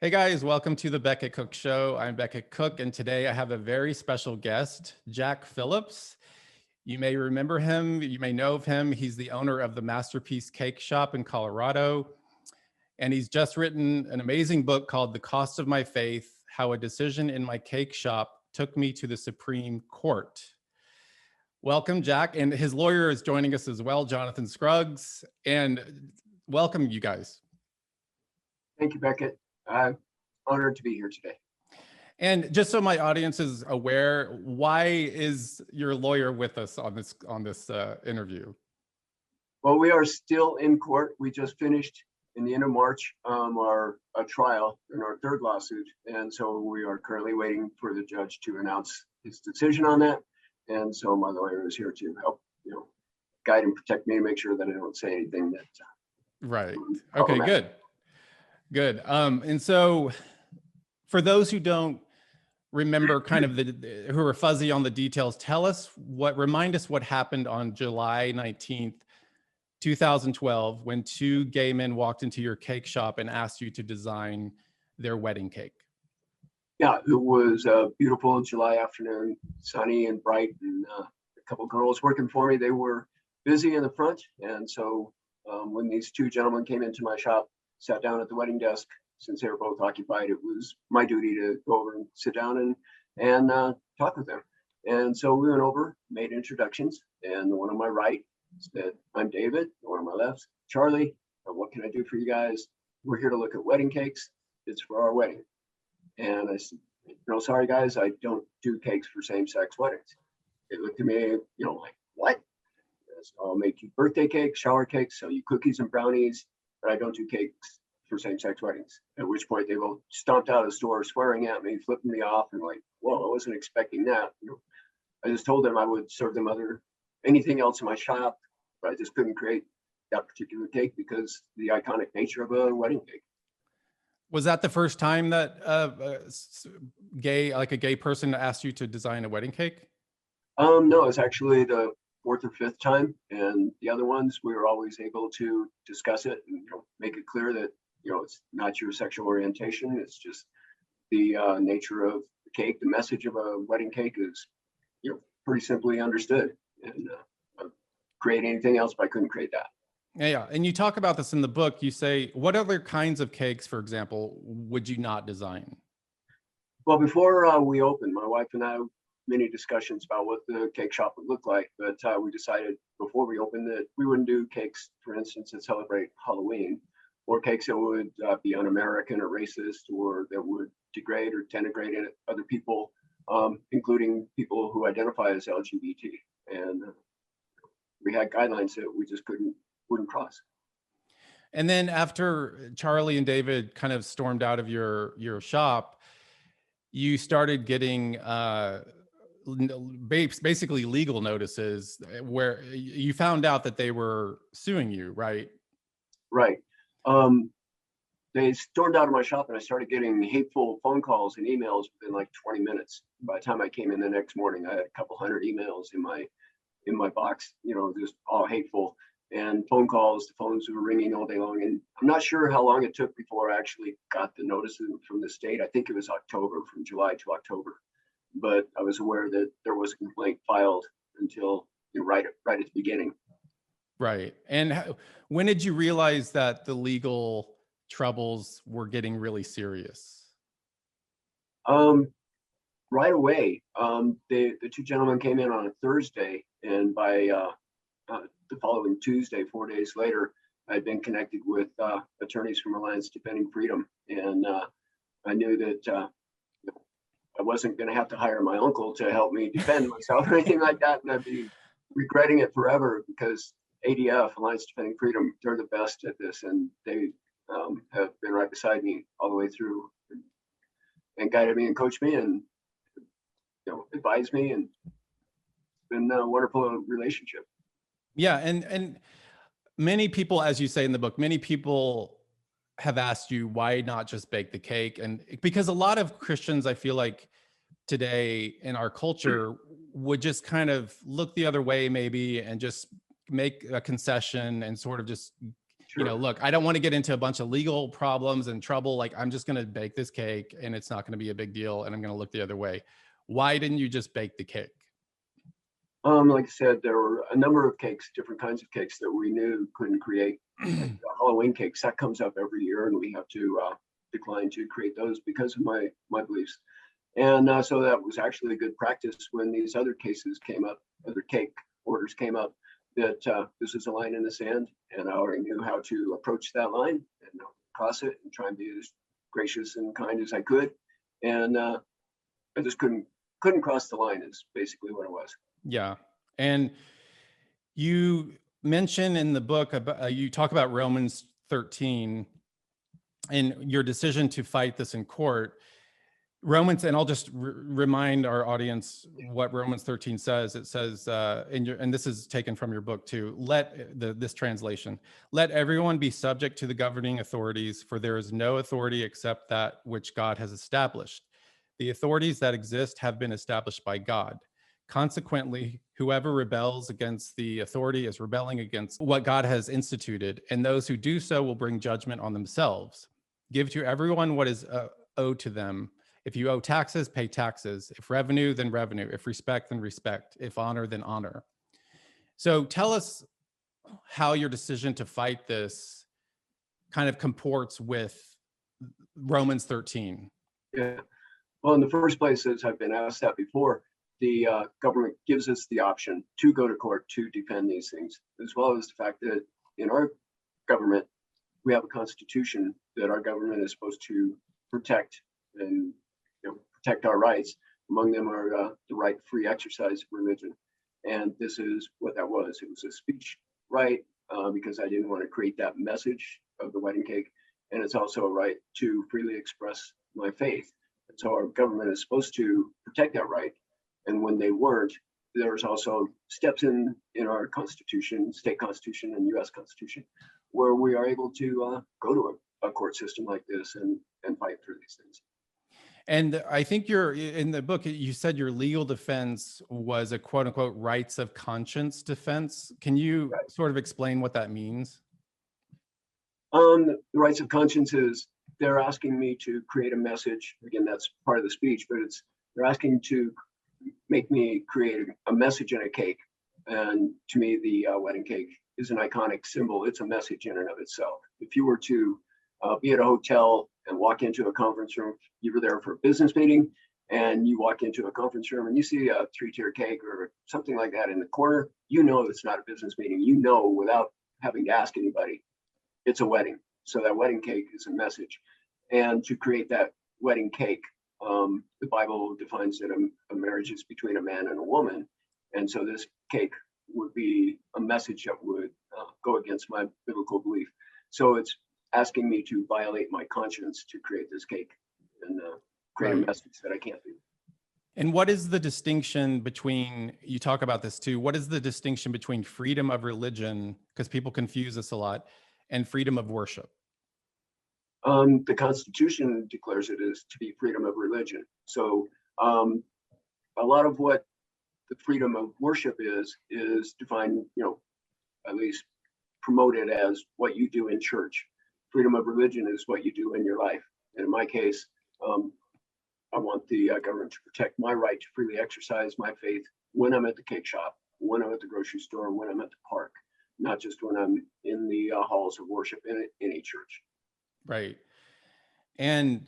Hey guys, welcome to the Becket Cook Show. I'm Becket Cook, and today I have a very special guest, Jack Phillips. You may remember him, you may know of him. He's the owner of the Masterpiece Cakeshop in Colorado, and he's just written an amazing book called The Cost of My Faith: How a Decision in My Cake Shop Took Me to the Supreme Court. Welcome, Jack, and his lawyer is joining us as well, Jonathan Scruggs, and welcome, you guys. Thank you, Becket. I'm honored to be here today. And just so my audience is aware, why is your lawyer with us on this interview? Well, we are still in court. We just finished in the end of March our trial in our third lawsuit, and so we are currently waiting for the judge to announce his decision on that. And so my lawyer is here to help, guide and protect me and make sure that I don't say anything that. Right. Okay. Good. And so, for those who don't remember, kind of who are fuzzy on the details, remind us what happened on July 19th, 2012, when two gay men walked into your cake shop and asked you to design their wedding cake. Yeah, it was a beautiful July afternoon, sunny and bright, and a couple girls working for me. They were busy in the front, and so when these two gentlemen came into my shop, sat down at the wedding desk, since they were both occupied, it was my duty to go over and sit down and talk with them. And so we went over, made introductions, and the one on my right said, "I'm David." The one on my left, "Charlie. What can I do for you guys? We're here to look at wedding cakes. It's for our wedding." And I said, "No, sorry guys, I don't do cakes for same-sex weddings." They looked at me, like, "What?" I said, "I'll make you birthday cakes, shower cakes, sell you cookies and brownies, but I don't do cakes for same-sex weddings." At which point they both stomped out of the store, swearing at me, flipping me off, and like, "Whoa, I wasn't expecting that." I just told them I would serve them anything else in my shop, but I just couldn't create that particular cake because the iconic nature of a wedding cake. Was that the first time that a gay person asked you to design a wedding cake? No, it's actually the fourth or fifth time, and the other ones we were always able to discuss it and make it clear that it's not your sexual orientation. It's just the nature of the cake. The message of a wedding cake is pretty simply understood, and create anything else, but I couldn't create that. Yeah, and you talk about this in the book. You say, what other kinds of cakes, for example, would you not design? Well, before we opened, my wife and I had many discussions about what the cake shop would look like, but we decided before we opened that we wouldn't do cakes, for instance, that celebrate Halloween, or cakes that would be un-American or racist, or that would degrade or denigrate other people, including people who identify as LGBT. And we had guidelines that we just wouldn't cross. And then after Charlie and David kind of stormed out of your shop, you started getting basically legal notices where you found out that they were suing you, right? Right. They stormed out of my shop and I started getting hateful phone calls and emails within like 20 minutes. By the time I came in the next morning, I had a couple hundred emails in my box, just all hateful, and phone calls. The phones were ringing all day long, and I'm not sure how long it took before I actually got the notices from the state. I think it was October, from July to October, but I was aware that there was a complaint filed until right at the beginning. Right. And when did you realize that the legal troubles were getting really serious? Right away. The two gentlemen came in on a Thursday, and by the following Tuesday, 4 days later, I'd been connected with attorneys from Alliance Defending Freedom, and I knew that I wasn't going to have to hire my uncle to help me defend myself or anything like that, and I'd be regretting it forever, because ADF, Alliance Defending Freedom, they're the best at this, and they have been right beside me all the way through and guided me and coached me and advised me, and it's been a wonderful relationship. Yeah, and many people, as you say in the book, many people have asked you, why not just bake the cake? And because a lot of Christians, I feel like today in our culture, would just kind of look the other way maybe and just make a concession and sort of just you know, look, I don't want to get into a bunch of legal problems and trouble. Like, I'm just going to bake this cake and it's not going to be a big deal. And I'm going to look the other way. Why didn't you just bake the cake? Like I said, there were a number of cakes, different kinds of cakes that we knew couldn't create. Like Halloween cakes, that comes up every year, and we have to decline to create those because of my beliefs. And so that was actually a good practice when these other cases came up, other cake orders came up, that this is a line in the sand, and I already knew how to approach that line and cross it and try and be as gracious and kind as I could. And I just couldn't cross the line is basically what it was. Yeah. And you mention in the book about, you talk about Romans 13 and your decision to fight this in court. Romans, and I'll just remind our audience what Romans 13 says. It says, and this is taken from your book too, this translation, let everyone be subject to the governing authorities, for there is no authority except that which God has established. The authorities that exist have been established by God. Consequently, whoever rebels against the authority is rebelling against what God has instituted, and those who do so will bring judgment on themselves. Give to everyone what is owed to them. If you owe taxes, pay taxes. If revenue, then revenue. If respect, then respect. If honor, then honor. So tell us how your decision to fight this kind of comports with Romans 13. Yeah. Well, in the first place, as I've been asked that before, the government gives us the option to go to court to defend these things, as well as the fact that in our government, we have a constitution that our government is supposed to protect and protect our rights. Among them are the right to free exercise of religion. And this is what that was. It was a speech right because I didn't want to create that message of the wedding cake. And it's also a right to freely express my faith. And so our government is supposed to protect that right. And when they weren't, there's also steps in our constitution, state constitution and US constitution, where we are able to go to a court system like this and fight through these things. And I think you're in the book, you said your legal defense was a quote unquote rights of conscience defense. Can you sort of explain what that means? The rights of conscience is they're asking me to create a message. Again, that's part of the speech, but they're asking to make me create a message in a cake. And to me, the wedding cake is an iconic symbol. It's a message in and of itself. If you were to be at a hotel and walk into a conference room, you were there for a business meeting, and you walk into a conference room and you see a 3-tier cake or something like that in the corner, you know it's not a business meeting. You know without having to ask anybody, it's a wedding. So that wedding cake is a message. And to create that wedding cake, the Bible defines that a marriage is between a man and a woman. And so this cake would be a message that would go against my biblical belief. So it's asking me to violate my conscience to create this cake and create a message that I can't do. And what is the distinction between, you talk about this too, what is the distinction between freedom of religion, because people confuse this a lot, and freedom of worship? The Constitution declares it is to be freedom of religion. So a lot of what the freedom of worship is defined, at least promoted as what you do in church. Freedom of religion is what you do in your life. And in my case, I want the government to protect my right to freely exercise my faith when I'm at the cake shop, when I'm at the grocery store, when I'm at the park, not just when I'm in the halls of worship in any church. Right. And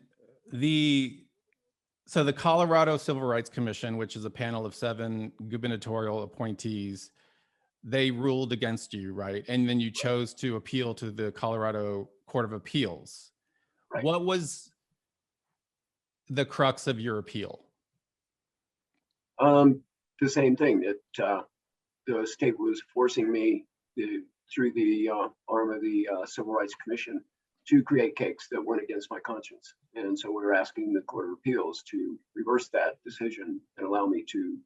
so the Colorado Civil Rights Commission, which is a panel of 7 gubernatorial appointees, they ruled against you, right? And then you chose to appeal to the Colorado Court of Appeals. Right. What was the crux of your appeal? The same thing, that the state was forcing me through the arm of the Civil Rights Commission to create cakes that went against my conscience. And so we were asking the Court of Appeals to reverse that decision and allow me to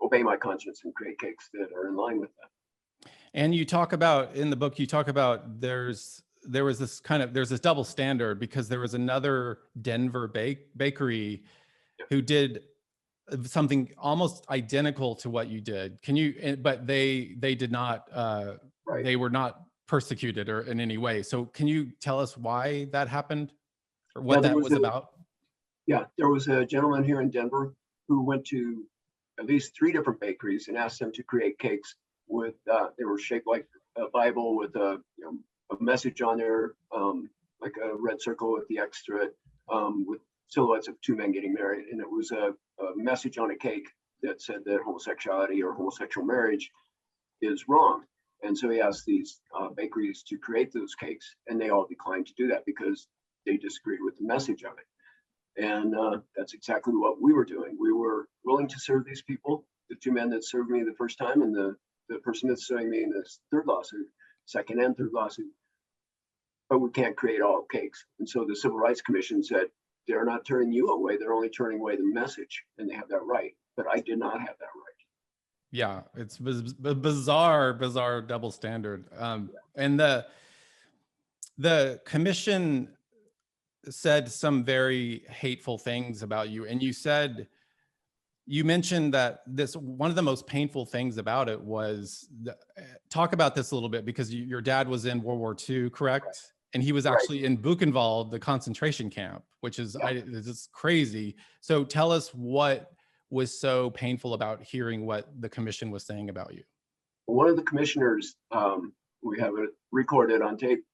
obey my conscience and create cakes that are in line with that. And you talk about, in the book, you talk about there's this double standard, because there was another Denver bakery who did something almost identical to what you did. But they did not, they were not persecuted or in any way. So can you tell us why that happened or Yeah, what that was about? there was a gentleman here in Denver who went to at least 3 different bakeries and asked them to create cakes with, they were shaped like a Bible with a message on there, like a red circle with the X through it, with silhouettes of 2 men getting married. And it was a message on a cake that said that homosexuality or homosexual marriage is wrong. And so he asked these bakeries to create those cakes, and they all declined to do that because they disagreed with the message of it. And that's exactly what we were doing. We were willing to serve these people, the 2 men that served me the first time, and the person that's suing me in this 3rd lawsuit, 2nd and 3rd lawsuit. But we can't create all cakes. And so the Civil Rights Commission said, they're not turning you away, they're only turning away the message, and they have that right. But I did not have that right. Yeah, it's bizarre double standard. And the commission said some very hateful things about you. And you mentioned that one of the most painful things about it was, talk about this a little bit, because your dad was in World War II, correct? And he was actually in Buchenwald, the concentration camp, which is, it's crazy. So tell us what was so painful about hearing what the commission was saying about you. One of the commissioners, we have it recorded on tape,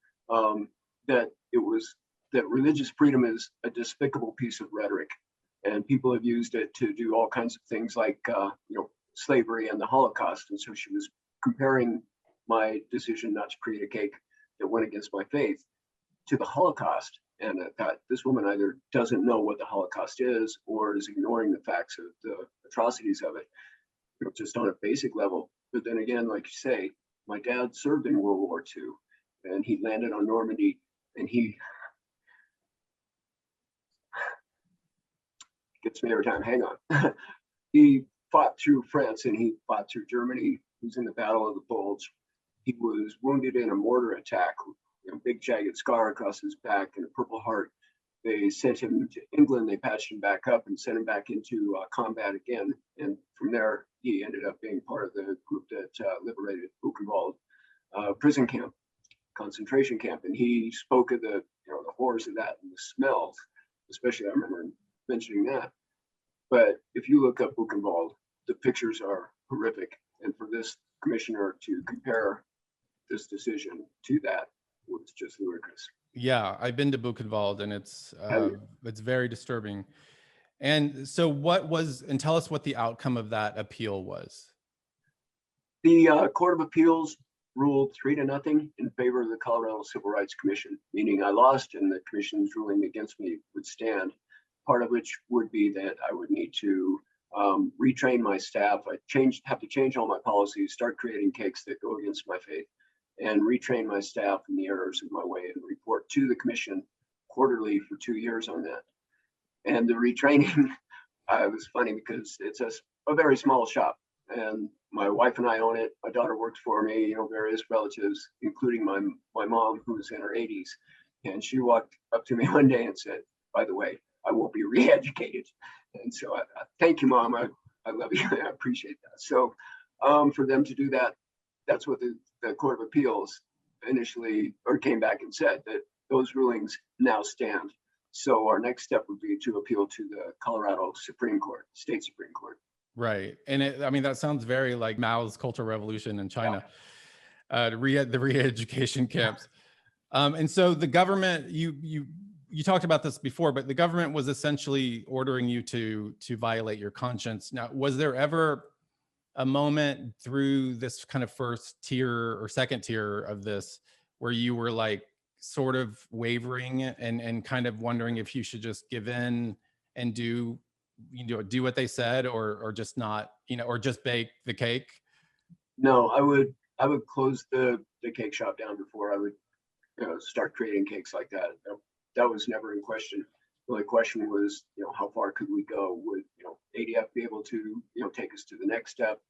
that religious freedom is a despicable piece of rhetoric, and people have used it to do all kinds of things like slavery and the Holocaust. And so she was comparing my decision not to create a cake that went against my faith to the Holocaust. And I thought, this woman either doesn't know what the Holocaust is or is ignoring the facts of the atrocities of it, just on a basic level. But then again, like you say, my dad served in World War II, and he landed on Normandy, and he gets me every time, hang on. He fought through France and he fought through Germany. He was in the Battle of the Bulge. He was wounded in a mortar attack, big jagged scar across his back and a Purple Heart. They sent him to England, they patched him back up and sent him back into combat again. And from there, he ended up being part of the group that liberated Buchenwald prison camp, concentration camp. And he spoke of the horrors of that and the smells, especially I remember mentioning that. But if you look up Buchenwald, the pictures are horrific. And for this commissioner to compare this decision to that was just ludicrous. Yeah, I've been to Buchenwald, and it's very disturbing. And so and tell us what the outcome of that appeal was. The Court of Appeals ruled 3-0 in favor of the Colorado Civil Rights Commission, meaning I lost and the commission's ruling against me would stand, part of which would be that I would need to retrain my staff. I have to change all my policies, start creating cakes that go against my faith, and retrain my staff in the errors of my way and report to the commission quarterly for 2 years on that. And the retraining, it was funny because it's a very small shop, and my wife and I own it. My daughter works for me, various relatives, including my mom, who's in her 80s. And she walked up to me one day and said, by the way, I won't be re-educated. And so I thank you, Mom. I love you. I appreciate that. So for them to do that, that's what the Court of Appeals initially came back and said, that those rulings now stand. So our next step would be to appeal to the Colorado Supreme Court, State Supreme Court. Right. And that sounds very like Mao's Cultural Revolution in China, the re-education camps. And so the government, you talked about this before, but the government was essentially ordering you to violate your conscience. Now, was there ever a moment through this kind of first tier or second tier of this where you were like sort of wavering and kind of wondering if you should just give in and do what they said, or just not, or just bake the cake? No, I would close the cake shop down before I would start creating cakes like that. That was never in question. The only question was, how far could we go? Would ADF be able to take us to the next step?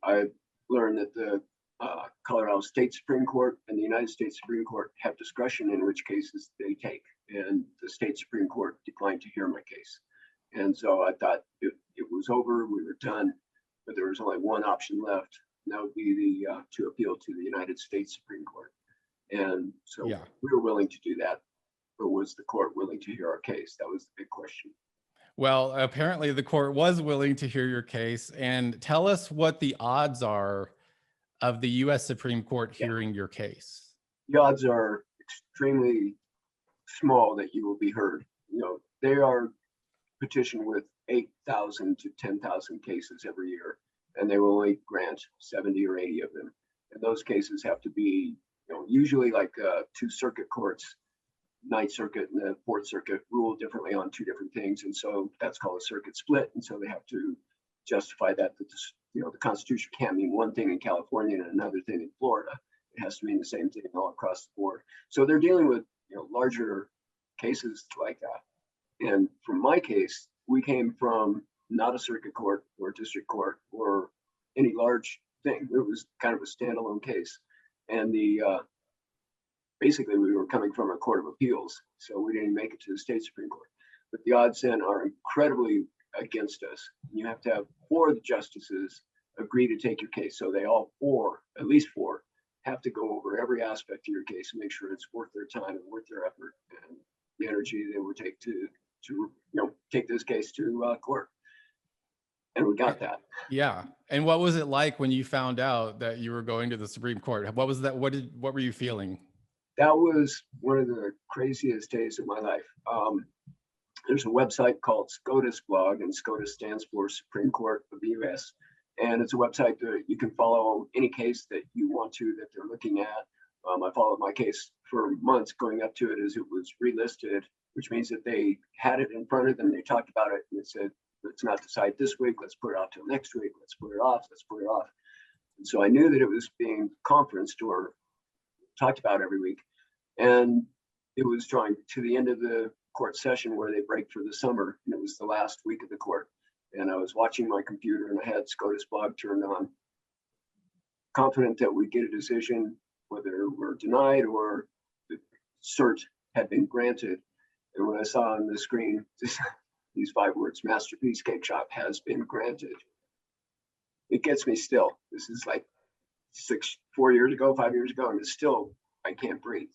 I learned that the Colorado State Supreme Court and the United States Supreme Court have discretion in which cases they take, and the State Supreme Court declined to hear my case. And so I thought it was over, we were done, but there was only one option left, and that would be to appeal to the United States Supreme Court. And so Yeah. we were willing to do that. But was the court willing to hear our case? That was the big question. Well, apparently the court was willing to hear your case. And tell us what the odds are of the U.S. Supreme Court hearing your case. The odds are extremely small that you will be heard. You know, they are petitioned with 8,000 to 10,000 cases every year, and they will only grant 70 or 80 of them. And those cases have to be, you know, usually like two circuit courts, Ninth Circuit and the Fourth Circuit rule differently on two different things, and so that's called a circuit split. And so they have to justify that this, you know, the Constitution can't mean one thing in California and another thing in Florida. It has to mean the same thing all across the board. So they're dealing with, you know, larger cases like that. And from my case, we came from not a circuit court or district court or any large thing. It was kind of a standalone case, and basically we were coming from a court of appeals, so we didn't make it to the state Supreme Court. But the odds then are incredibly against us. You have to have 4 of the justices agree to take your case. So they all 4, at least 4, have to go over every aspect of your case and make sure it's worth their time and worth their effort and the energy they would take to you know, take this case to court. And we got that. Yeah. And what was it like when you found out that you were going to the Supreme Court? What was that? What were you feeling? That was one of the craziest days of my life. There's a website called SCOTUS blog, and SCOTUS stands for Supreme Court of the U.S. And it's a website that you can follow any case that you want to that they're looking at. I followed my case for months going up to it as it was relisted, which means that they had it in front of them. They talked about it and they said, let's not decide this week. Let's put it off till next week. Let's put it off. Let's put it off. And so I knew that it was being conferenced or talked about every week. And it was drawing to the end of the court session where they break for the summer. And it was the last week of the court. And I was watching my computer and I had SCOTUS blog turned on, confident that we'd get a decision, whether we're denied or the cert had been granted. And when I saw on the screen these 5 words, Masterpiece Cakeshop has been granted, it gets me still. This is like 4 years ago, 5 years ago, and it's still, I can't breathe.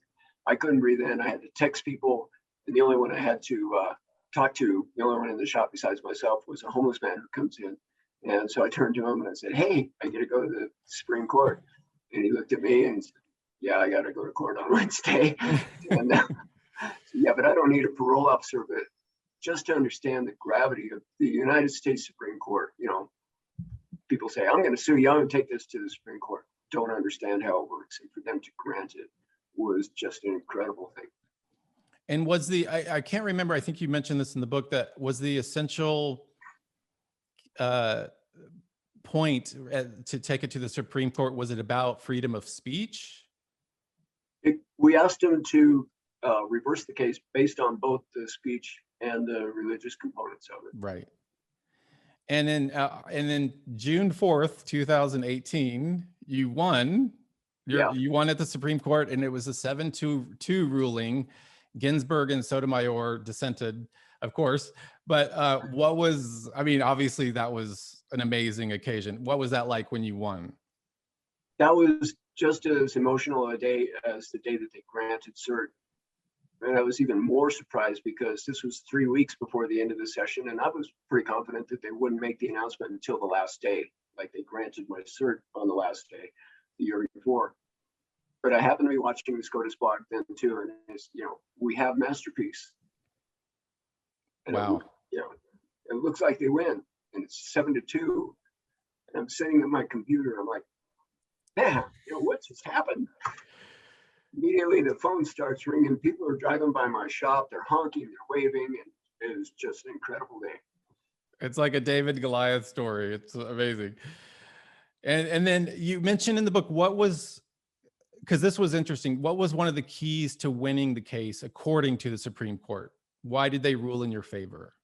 I couldn't breathe in. I had to text people, and the only one I had to talk to, the only one in the shop besides myself, was a homeless man who comes in. And so I turned to him and I said, hey, I get to go to the Supreme Court. And he looked at me and said, yeah, I got to go to court on Wednesday. And yeah, but I don't need a parole officer, but just to understand the gravity of the United States Supreme Court, you know, people say, I'm going to sue you, I'm going to take this to the Supreme Court. Don't understand how it works. And for them to grant it was just an incredible thing. And was I can't remember, I think you mentioned this in the book, that was the essential point to take it to the Supreme Court, was it about freedom of speech? We asked him to reverse the case based on both the speech and the religious components of it. Right. And then June 4th, 2018, you won. You won at the Supreme Court, and it was a 7-2 ruling. Ginsburg and Sotomayor dissented, of course. But what was, I mean, obviously that was an amazing occasion. What was that like when you won? That was just as emotional a day as the day that they granted cert. And I was even more surprised because this was 3 weeks before the end of the session. And I was pretty confident that they wouldn't make the announcement until the last day. Like they granted my cert on the last day the year before. But I happened to be watching the SCOTUS blog then too. And it's, you know, we have Masterpiece. And wow. It looks like they win. And it's 7-2. And I'm sitting at my computer. I'm like, man, you know, what just happened? Immediately the phone starts ringing. People are driving by my shop. They're honking, they're waving, and it was just an incredible day. It's like a David Goliath story. It's amazing. And then you mentioned in the book, what was, because this was interesting, what was one of the keys to winning the case according to the Supreme Court? Why did they rule in your favor?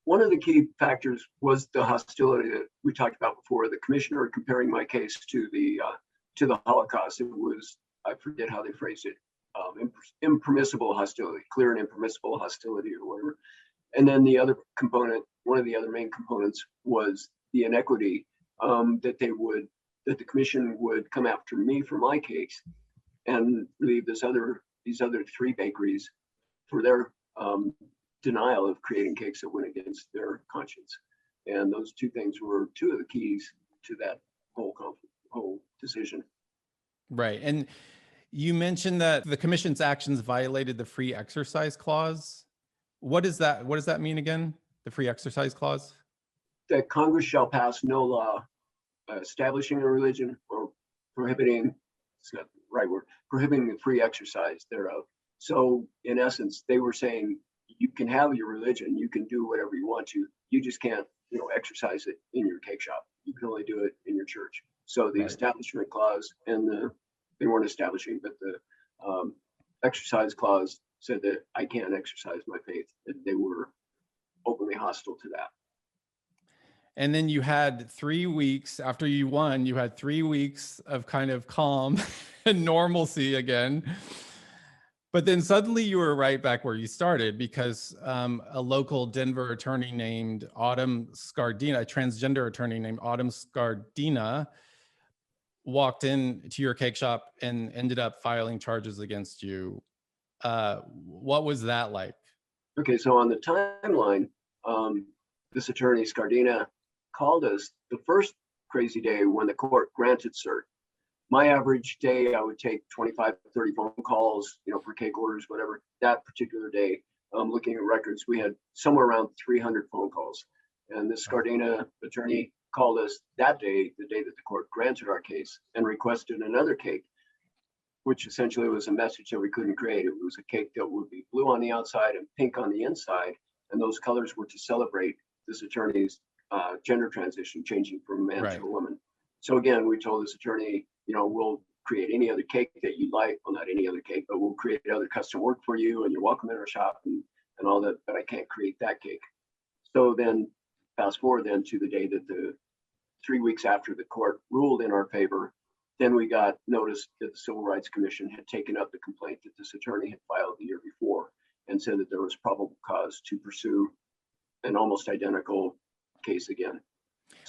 One of the key factors was the hostility that we talked about before. The commissioner comparing my case to the Holocaust. It was, I forget how they phrased it, impermissible hostility, clear and impermissible hostility or whatever. And then the other component, one of the other main components, was the inequity that the commission would come after me for my case, and relieve these other 3 bakeries for their denial of creating cakes that went against their conscience. And those 2 things were 2 of the keys to that whole decision. Right. And you mentioned that the commission's actions violated the free exercise clause. What does that mean again? The free exercise clause? That Congress shall pass no law establishing a religion or prohibiting, it's not the right word, prohibiting the free exercise thereof. So in essence, they were saying, you can have your religion, you can do whatever you want to, you just can't, exercise it in your cake shop. You can only do it in your church. So the establishment clause and they weren't establishing, but the exercise clause said that I can't exercise my faith, that they were openly hostile to that. And then you had 3 weeks after you won, you had 3 weeks of kind of calm and normalcy again. But then suddenly you were right back where you started, because a local Denver attorney named Autumn Scardina, a transgender attorney named Autumn Scardina, walked into your cake shop and ended up filing charges against you. What was that like? Okay, so on the timeline, this attorney Scardina called us the first crazy day when the court granted cert. My average day, I would take 25 to 30 phone calls, for cake orders, whatever. That particular day, looking at records, we had somewhere around 300 phone calls. And this Scardina attorney called us that day, the day that the court granted our case, and requested another cake, which essentially was a message that we couldn't create. It was a cake that would be blue on the outside and pink on the inside. And those colors were to celebrate this attorney's gender transition, changing from a man to a woman. So again, we told this attorney, we'll create any other cake that you like. Well, not any other cake, but we'll create other custom work for you, and you're welcome in our shop and all that, but I can't create that cake. So then fast forward then to the day that the 3 weeks after the court ruled in our favor, then we got notice that the Civil Rights Commission had taken up the complaint that this attorney had filed the year before and said that there was probable cause to pursue an almost identical case again.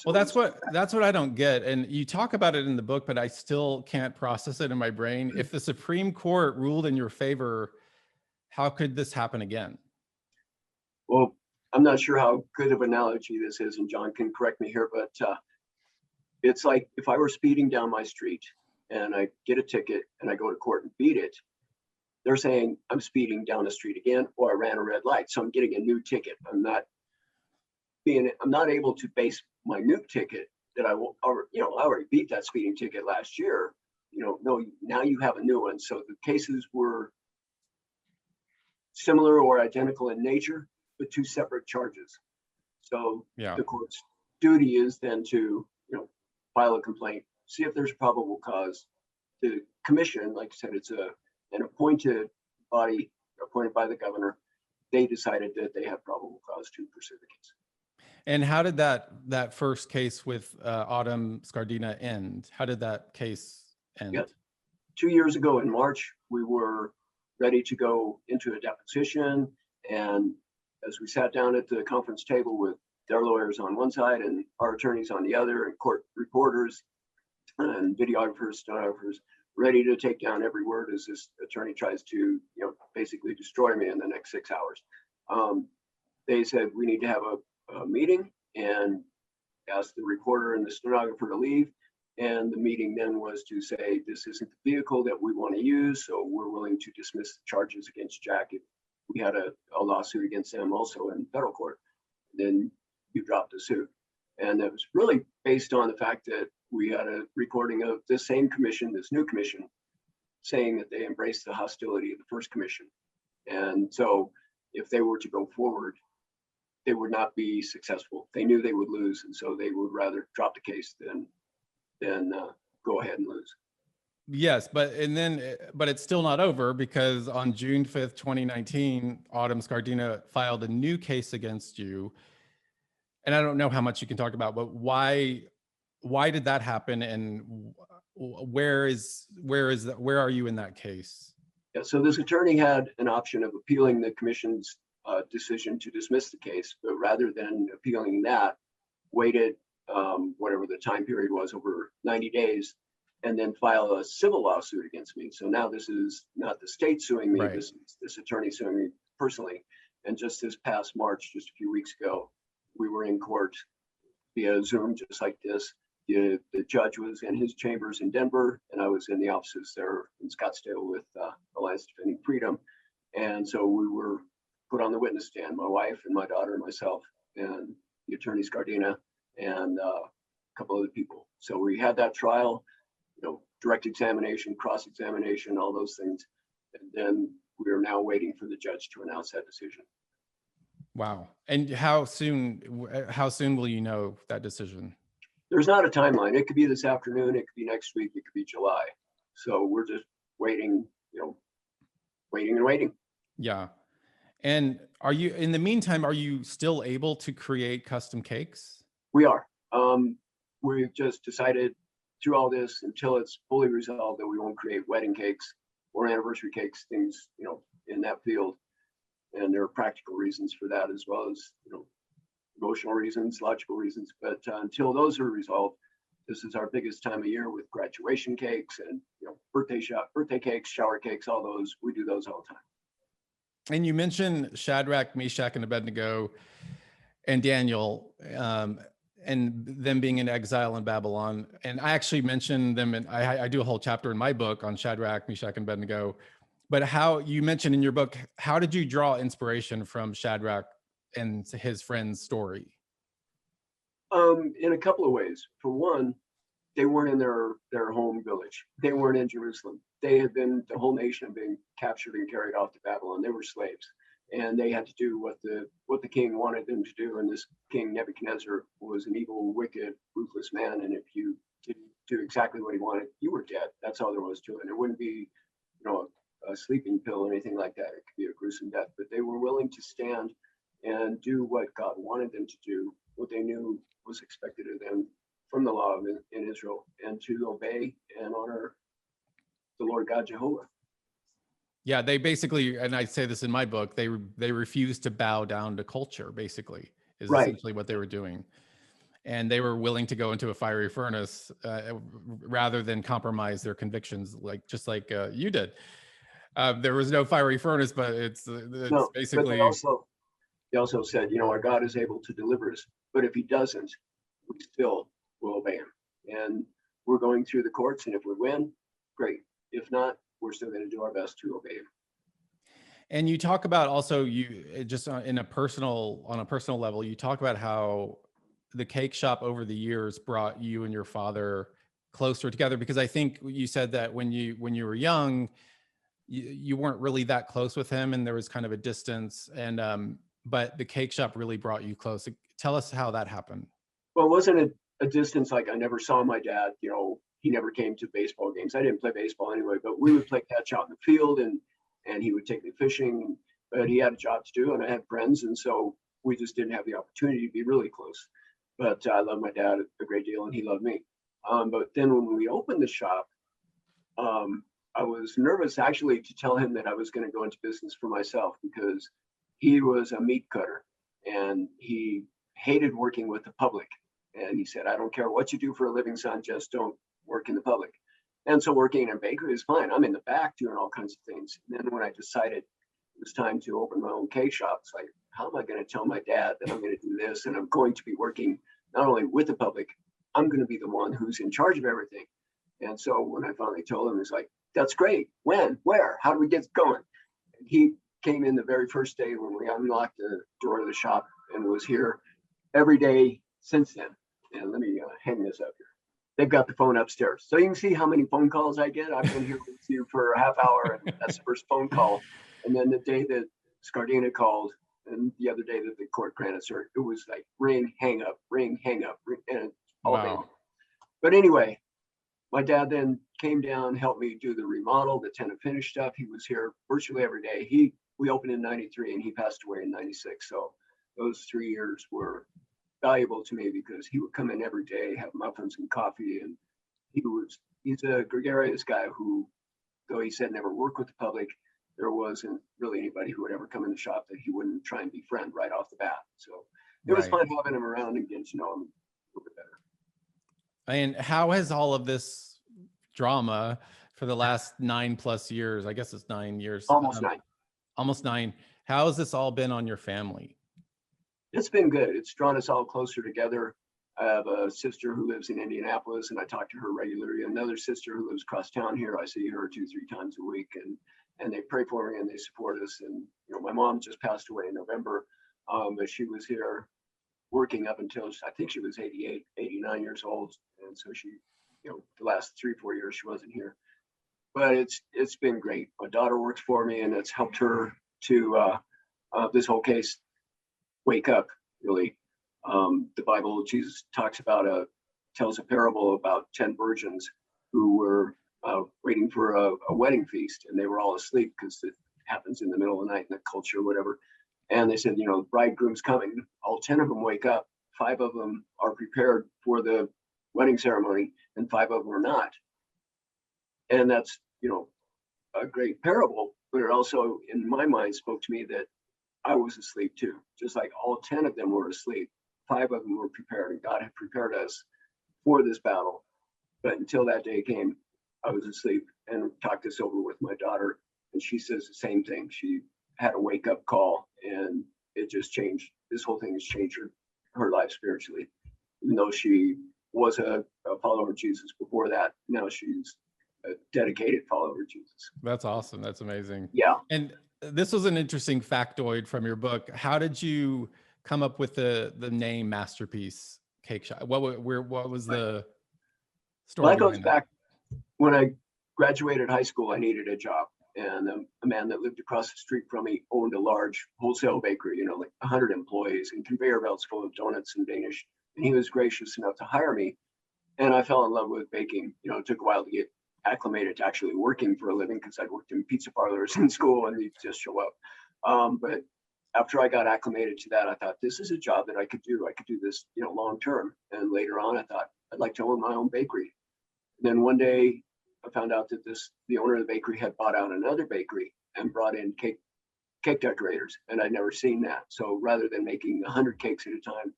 Well, that's what I don't get. And you talk about it in the book, but I still can't process it in my brain. If the Supreme Court ruled in your favor, how could this happen again? Well, I'm not sure how good of an analogy this is, and John can correct me here, but it's like if I were speeding down my street and I get a ticket and I go to court and beat it, they're saying I'm speeding down the street again, or I ran a red light, so I'm getting a new ticket. I'm not able to base my new ticket that I already beat that speeding ticket last year. No, now you have a new one. So the cases were similar or identical in nature, but 2 separate charges. So the court's duty is then to, file a complaint, see if there's probable cause. The commission, like I said, it's an appointed body appointed by the governor. They decided that they have probable cause to pursue the case. And how did that first case with Autumn Scardina end? How did that case end? Yeah. 2 years ago in March, we were ready to go into a deposition. And as we sat down at the conference table with their lawyers on one side and our attorneys on the other, and court reporters and videographers, stenographers, ready to take down every word as this attorney tries to, basically destroy me in the next 6 hours. They said, we need to have a meeting, and asked the reporter and the stenographer to leave. And the meeting then was to say, this isn't the vehicle that we want to use, so we're willing to dismiss the charges against Jack. If we had a lawsuit against them also in federal court, then you dropped the suit. And it was really based on the fact that we had a recording of this same commission, this new commission, saying that they embraced the hostility of the first commission. And so if they were to go forward, they would not be successful. They knew they would lose, and so they would rather drop the case than go ahead and lose. Yes, but it's still not over, because on June 5th, 2019, Autumn Scardina filed a new case against you. And I don't know how much you can talk about, but why did that happen, and where are you in that case? Yeah, so this attorney had an option of appealing the commission's decision to dismiss the case, but rather than appealing that, waited whatever the time period was, over 90 days, and then file a civil lawsuit against me. So now this is not the state suing me, Right. this is this attorney suing me personally. And just this past March, just a few weeks ago, we were in court via Zoom, just like this. The judge was in his chambers in Denver, and I was in the offices there in Scottsdale with Alliance Defending Freedom. And so we were put on the witness stand, my wife and my daughter and myself, and the attorney Scardina, and a couple other people. So we had that trial, direct examination, cross-examination, all those things. And then we are now waiting for the judge to announce that decision. Wow. And how soon will you know that decision? There's not a timeline. It could be this afternoon, it could be next week, it could be July. So we're just waiting, waiting and waiting. Yeah. And in the meantime, are you still able to create custom cakes? We are. We've just decided through all this, until it's fully resolved, that we won't create wedding cakes or anniversary cakes, things, in that field. And there are practical reasons for that, as well as, emotional reasons, logical reasons. But until those are resolved, this is our biggest time of year with graduation cakes and, birthday cakes, shower cakes, all those. We do those all the time. And you mentioned Shadrach, Meshach, and Abednego and Daniel, and them being in exile in Babylon. And I actually mentioned them, and I do a whole chapter in my book on Shadrach, Meshach, and Abednego. But how you mentioned in your book, how did you draw inspiration from Shadrach and his friend's story? In a couple of ways. For one, they weren't in their home village. They weren't in Jerusalem. The whole nation had been captured and carried off to Babylon. They were slaves, and they had to do what the king wanted them to do. And this king Nebuchadnezzar was an evil, wicked, ruthless man. And if you didn't do exactly what he wanted, you were dead. That's all there was to it. And it wouldn't be, a sleeping pill or anything like that. It could be a gruesome death. But they were willing to stand and do what God wanted them to do, what they knew was expected of them from the law in Israel, and to obey and honor the Lord God Jehovah. Yeah, they basically, and I say this in my book, they refused to bow down to culture, basically, is Right. essentially what they were doing. And they were willing to go into a fiery furnace rather than compromise their convictions, just like you did. There was no fiery furnace, but it's basically. But they also said, our God is able to deliver us, but if he doesn't, we still will obey him. And we're going through the courts, and if we win, great. If not, we're still going to do our best to obey him. And you talk about also, just on a personal level, you talk about how the cake shop over the years brought you and your father closer together, because I think you said that when you were young, you weren't really that close with him, and there was kind of a distance, and but the cake shop really brought you close. Tell us how that happened. Well, it wasn't a distance like I never saw my dad. He never came to baseball games. I didn't play baseball anyway, but we would play catch out in the field, and he would take me fishing. But he had a job to do, and I had friends, and so we just didn't have the opportunity to be really close. But I love my dad a great deal, and he loved me. But then when we opened the shop, I was nervous actually to tell him that I was going to go into business for myself, because he was a meat cutter and he hated working with the public. And he said, I don't care what you do for a living, son, just don't work in the public. And so working in a bakery is fine. I'm in the back doing all kinds of things. And then when I decided it was time to open my own cake shop, it's like, how am I going to tell my dad that I'm going to do this? And I'm going to be working not only with the public, I'm going to be the one who's in charge of everything. And so when I finally told him, he's like, that's great. When, where, how do we get going? And he came in the very first day when we unlocked the door of the shop, and was here every day since then. And let me hang this up here. They've got the phone upstairs, so you can see how many phone calls I get. I've been here with you for a half hour, and that's the first phone call. And then the day that Scardina called, and the other day that the court granted cert, it was like ring, hang up, ring, hang up, ring, and all day. But anyway, my dad then came down, helped me do the remodel, the tenant finish stuff. He was here virtually every day. We opened in 93 and he passed away in 96. So those 3 years were valuable to me, because he would come in every day, have muffins and coffee. And he's a gregarious guy who, though he said never work with the public, there wasn't really anybody who would ever come in the shop that he wouldn't try and befriend right off the bat. So it was fun having him around and getting to know him a little bit better. And how has all of this drama for the last 9+ years. I guess it's 9 years. Almost 9. Almost 9. How has this all been on your family? It's been good. It's drawn us all closer together. I have a sister who lives in Indianapolis, and I talk to her regularly. Another sister who lives across town here. I see her 2-3 times a week, and they pray for me and they support us. And my mom just passed away in November, but she was here working up until I think she was 88, 89 years old, and so she, the last 3-4 years she wasn't here. But it's been great. My daughter works for me, and it's helped her to this whole case wake up, really. The Bible, Jesus tells a parable about 10 virgins who were waiting for a wedding feast, and they were all asleep because it happens in the middle of the night in the culture or whatever. And they said, the bridegroom's coming. All 10 of them wake up. 5 of them are prepared for the wedding ceremony, and 5 of them are not. And that's, a great parable, but it also, in my mind, spoke to me that I was asleep too. Just like all 10 of them were asleep, 5 of them were prepared, and God had prepared us for this battle. But until that day came, I was asleep, and talked this over with my daughter, and she says the same thing. She had a wake up call, and it just changed. This whole thing has changed her life spiritually. Even though she was a follower of Jesus before that, now she's a dedicated follower of Jesus. That's awesome. That's amazing. Yeah. And this was an interesting factoid from your book. How did you come up with the name Masterpiece Cakeshop? What was the story? Well, that goes back when I graduated high school. I needed a job, and a man that lived across the street from me owned a large wholesale bakery, like 100 employees and conveyor belts full of donuts and Danish. And he was gracious enough to hire me, and I fell in love with baking. It took a while to get acclimated to actually working for a living, because I'd worked in pizza parlors in school and you just show up. But after I got acclimated to that, I thought, this is a job that I could do. I could do this, long term. And later on, I thought I'd like to own my own bakery. And then one day I found out that the owner of the bakery had bought out another bakery and brought in cake decorators, and I'd never seen that. So rather than making 100 cakes at a time,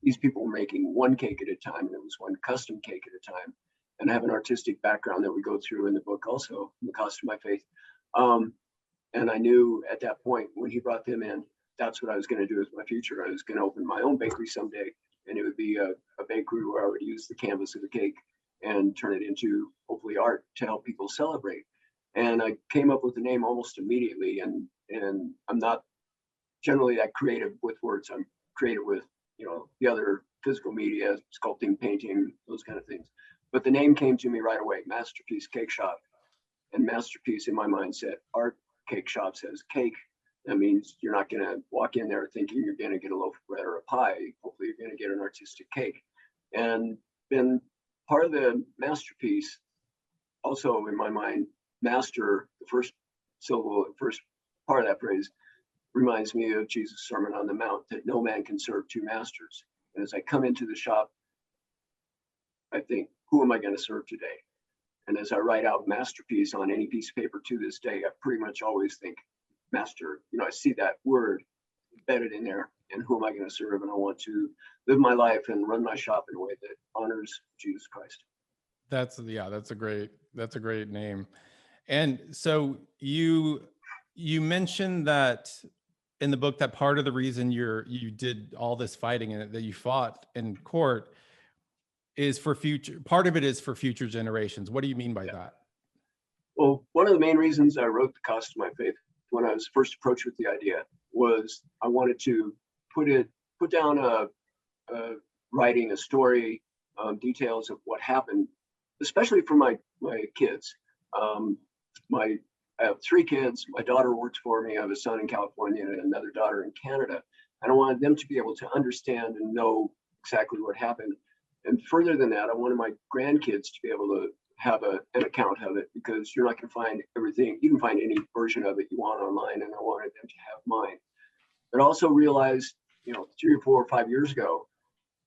these people were making 1 cake at a time, and it was 1 custom cake at a time. And I have an artistic background that we go through in the book also, in the Cost of My Faith. And I knew at that point when he brought them in, that's what I was going to do as my future. I was going to open my own bakery someday, and it would be a bakery where I would use the canvas of the cake and turn it into, hopefully, art to help people celebrate. And I came up with the name almost immediately. And I'm not generally that creative with words. I'm creative with, the other physical media, sculpting, painting, those kind of things. But the name came to me right away, Masterpiece Cakeshop. And masterpiece in my mind said art, cake shop says cake. That means you're not going to walk in there thinking you're going to get a loaf of bread or a pie. Hopefully you're going to get an artistic cake. And then part of the masterpiece, also in my mind, master, the first syllable, the first part of that phrase, reminds me of Jesus' Sermon on the Mount, that no man can serve 2 masters. And as I come into the shop, I think, who am I going to serve today? And as I write out masterpiece on any piece of paper to this day, I pretty much always think master. I see that word embedded in there, and who am I going to serve? And I want to live my life and run my shop in a way that honors Jesus Christ. That's a great name. And so you mentioned that in the book that part of the reason you did all this fighting and that you fought in court is for future. Part of it is for future generations. What do you mean by that? Well, one of the main reasons I wrote The Cost of My Faith, when I was first approached with the idea, was I wanted to put down writing a story, details of what happened, especially for my kids. I have 3 kids. My daughter works for me. I have a son in California and another daughter in Canada. And I wanted them to be able to understand and know exactly what happened. And further than that, I wanted my grandkids to be able to have an account of it, because you're not going to find everything. You can find any version of it you want online, and I wanted them to have mine. But also realized, 3 or 4 or 5 years ago,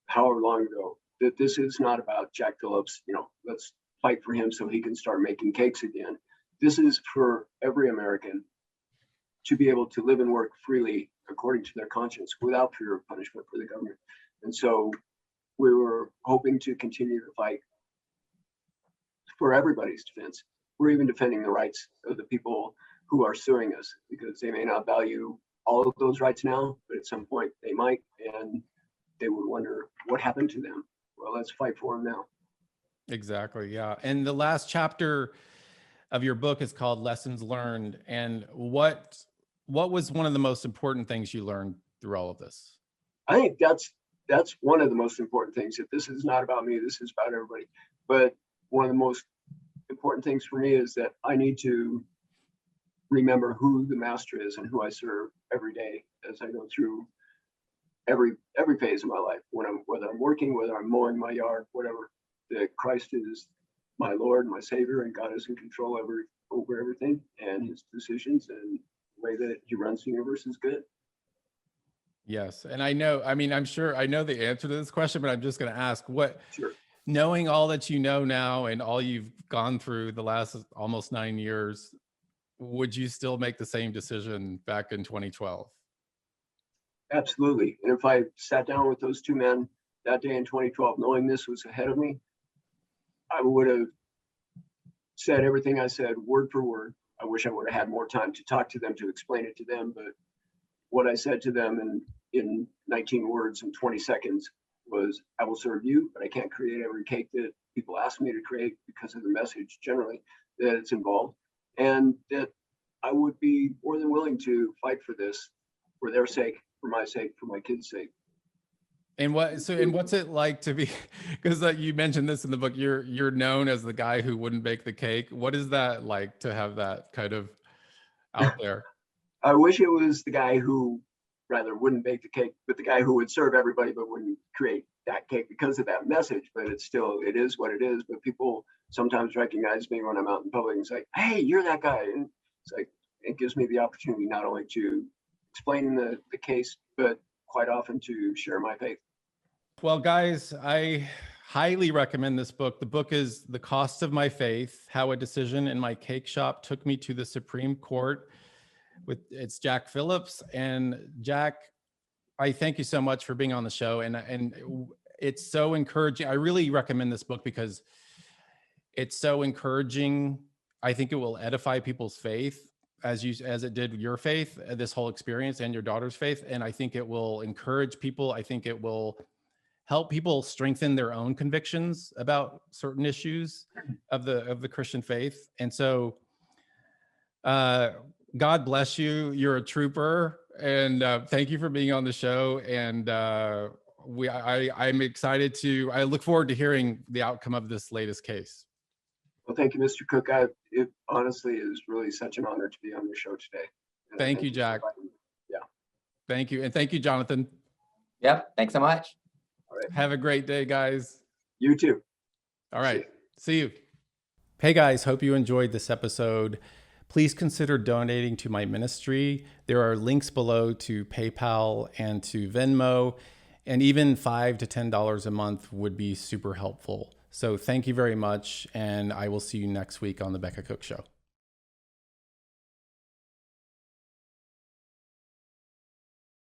however long ago, that this is not about Jack Phillips. Let's fight for him so he can start making cakes again. This is for every American to be able to live and work freely according to their conscience without fear of punishment for the government. And so we were hoping to continue to fight for everybody's defense. We're even defending the rights of the people who are suing us, because they may not value all of those rights now, but at some point they might, and they would wonder what happened to them. Well, let's fight for them now. Exactly. Yeah. And the last chapter of your book is called Lessons Learned. And what was one of the most important things you learned through all of this? I think that's one of the most important things. That this is not about me, this is about everybody. But one of the most important things for me is that I need to remember who the master is and who I serve every day as I go through every phase of my life. Whether I'm working, whether I'm mowing my yard, whatever, that Christ is my Lord, my Savior, and God is in control over everything, and his decisions and the way that he runs the universe is good. Yes. And I'm sure I know the answer to this question, but I'm just going to ask Sure. Knowing all that you know now and all you've gone through the last almost 9 years, would you still make the same decision back in 2012? Absolutely. And if I sat down with those two men that day in 2012, knowing this was ahead of me, I would have said everything I said word for word. I wish I would have had more time to talk to them, to explain it to them. But what I said to them in 19 words and 20 seconds was, I will serve you, but I can't create every cake that people ask me to create because of the message generally that it's involved. And that I would be more than willing to fight for this, for their sake, for my sake, for my kids' sake. And what's it like to be, because you mentioned this in the book, you're known as the guy who wouldn't bake the cake. What is that like to have that kind of out there? I wish it was the guy who rather wouldn't bake the cake, but the guy who would serve everybody but wouldn't create that cake because of that message. But it is what it is. But people sometimes recognize me when I'm out in public and say, hey, you're that guy. And it's like, it gives me the opportunity not only to explain the case, but quite often to share my faith. Well, guys, I highly recommend this book. The book is The Cost of My Faith: How a Decision in My Cake Shop Took Me to the Supreme Court. It's Jack Phillips. And Jack, I thank you so much for being on the show. And it's so encouraging. I really recommend this book because it's so encouraging. I think it will edify people's faith as it did your faith, this whole experience, and your daughter's faith. And I think it will encourage people. I think it will help people strengthen their own convictions about certain issues of the Christian faith. And so, God bless you. You're a trooper, and thank you for being on the show. And I'm excited I look forward to hearing the outcome of this latest case. Well, thank you, Mr. Cook. It honestly is really such an honor to be on your show today. And thank you, Jack. Yeah. Thank you. And thank you, Jonathan. Yep. Thanks so much. All right. Have a great day, guys. You too. All right. See you. Hey, guys. Hope you enjoyed this episode. Please consider donating to my ministry. There are links below to PayPal and to Venmo, and even $5 to $10 a month would be super helpful. So thank you very much, and I will see you next week on the Becket Cook Show.